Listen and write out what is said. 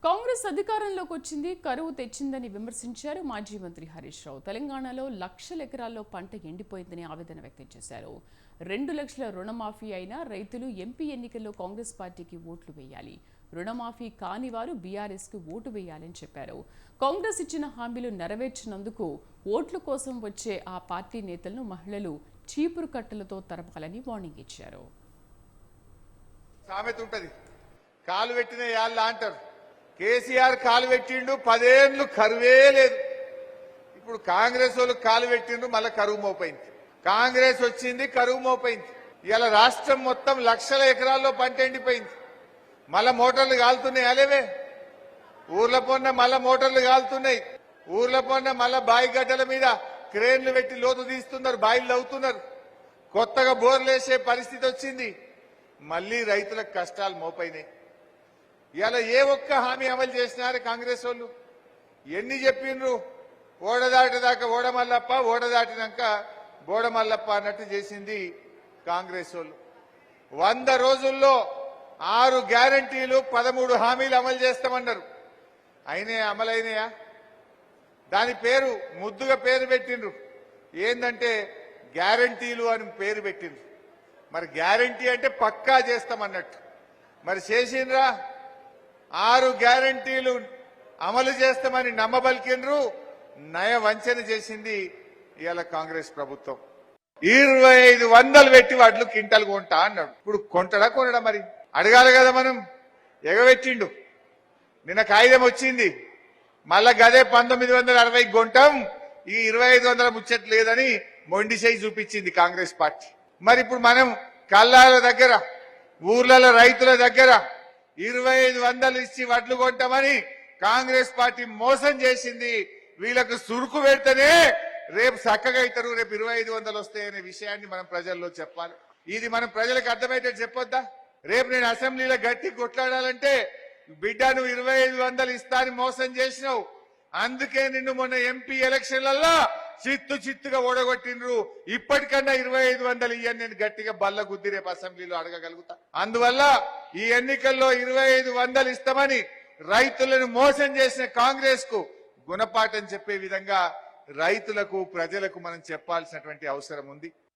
కాంగ్రెస్ అధికారంలోకి వచ్చింది, కరువు తెచ్చిందని విమర్శించారు మాజీ మంత్రి హరీష్ రావు. తెలంగాణలో లక్షల ఎకరాల్లో పంట ఎండిపోయిందని ఆవేదన వ్యక్తం చేశారు. 2 లక్షల రుణమాఫీ అయినా రైతులు ఎంపీ ఎన్నికల్లో కాంగ్రెస్ పార్టీకి ఓట్లు వేయాలి, రుణమాఫీ కాని వారు బీఆర్ఎస్కు ఓటు వేయాలని చెప్పారు. కాంగ్రెస్ ఇచ్చిన హామీలు నెరవేర్చినందుకు ఓట్ల కోసం వచ్చే ఆ పార్టీ నేతలను మహిళలు చీపురు కట్టలతో తరపాలని వార్నింగ్ ఇచ్చారు. సామెత ఉంటది, కాలు పెట్టిన యాళ్ళ అంటారు. కేసీఆర్ కాలు పెట్టిండు, 10 ఏళ్ళు కరువే లేదు. ఇప్పుడు కాంగ్రెస్ వాళ్ళు కాలు పెట్టిండు, మళ్ళీ కరువు మోపైంది. కాంగ్రెస్ వచ్చింది, కరువు మోపైంది. ఇలా రాష్ట్రం మొత్తం లక్షల ఎకరాల్లో పంట ఎండిపోయింది. మళ్ళా మోటార్లు కాలుతున్నాయి. అలేవే ఊర్ల పొన్న మళ్ళా మోటార్లు కాలుతున్నాయి. ఊర్ల పొన్న మళ్ళా బాయి గడ్డల మీద క్రేన్లు పెట్టి లోతు తీస్తున్నారు, బాయిలు అవుతున్నారు. కొత్తగా బోర్లు వేసే పరిస్థితి వచ్చింది. మళ్లీ రైతులకు కష్టాలు మోపైనాయి. ఇలా ఏ ఒక్క హామీ అమలు చేసినారు కాంగ్రెస్ వాళ్ళు? ఎన్ని చెప్పిండ్రు? ఓడదాటదాకా ఓడమల్లప్ప, ఓడదాటినాక బోడమల్లప్ప అన్నట్టు చేసింది కాంగ్రెస్ వాళ్ళు. 100 రోజుల్లో 6 గ్యారంటీలు, 13 హామీలు అమలు చేస్తామన్నారు. అయినాయా? అమలైనయా? దాని పేరు ముద్దుగా పేరు పెట్టిండ్రు. ఏందంటే గ్యారంటీలు అని పేరు పెట్టిండ్రు. మరి గ్యారంటీ అంటే పక్కా చేస్తామన్నట్టు. మరి చేసిండ్రా? 6 గ్యారంటీలు అమలు చేస్తామని నమ్మబలికిండ్రు, నయ వంచన చేసింది ఇవాళ కాంగ్రెస్ ప్రభుత్వం. 2500 పెట్టి వడ్లు కింటలు కొంటా అన్నాడు. ఇప్పుడు కొంటడా కొనడా? మరి అడగాలి కదా మనం. ఎగబెట్టిండు. నిన్న కాగితం వచ్చింది, మళ్ళా గదే 1960 కొంటాం, ఈ 2500 ముచ్చట్ లేదని మొండి చేయి చూపించింది కాంగ్రెస్ పార్టీ. మరి ఇప్పుడు మనం కల్లాల దగ్గర, ఊర్లలో రైతుల దగ్గర 2500 ఇచ్చి వడ్లు కొంటామని కాంగ్రెస్ పార్టీ మోసం చేసింది. వీళ్ళకు సురుకు పెడితేనే రేపు చక్కగా అవుతారు, రేపు 2500 వస్తాయనే విషయాన్ని మనం ప్రజల్లో చెప్పాలి. ఇది మనం ప్రజలకు అర్థమైతే చెప్పొద్దా? రేపు నేను అసెంబ్లీలో గట్టి కొట్లాడాలంటే, బిడ్డ నువ్వు 2500 ఇస్తా అని మోసం చేసినావు, అందుకే నిన్ను మొన్న ఎంపీ ఎలక్షన్లలో చిత్తుగా ఓడగొట్టిండ్రు. ఇప్పటికన్నా 2500 ఇయ్యని నేను గట్టిగా బల్ల గుద్ది రేపు అసెంబ్లీలో అడగగలుగుతా. అందువల్ల ఈ ఎన్నికల్లో 2500 ఇస్తామని రైతులను మోసం చేసిన కాంగ్రెస్ కు గుణపాఠం చెప్పే విధంగా రైతులకు, ప్రజలకు మనం చెప్పాల్సినటువంటి అవసరం ఉంది.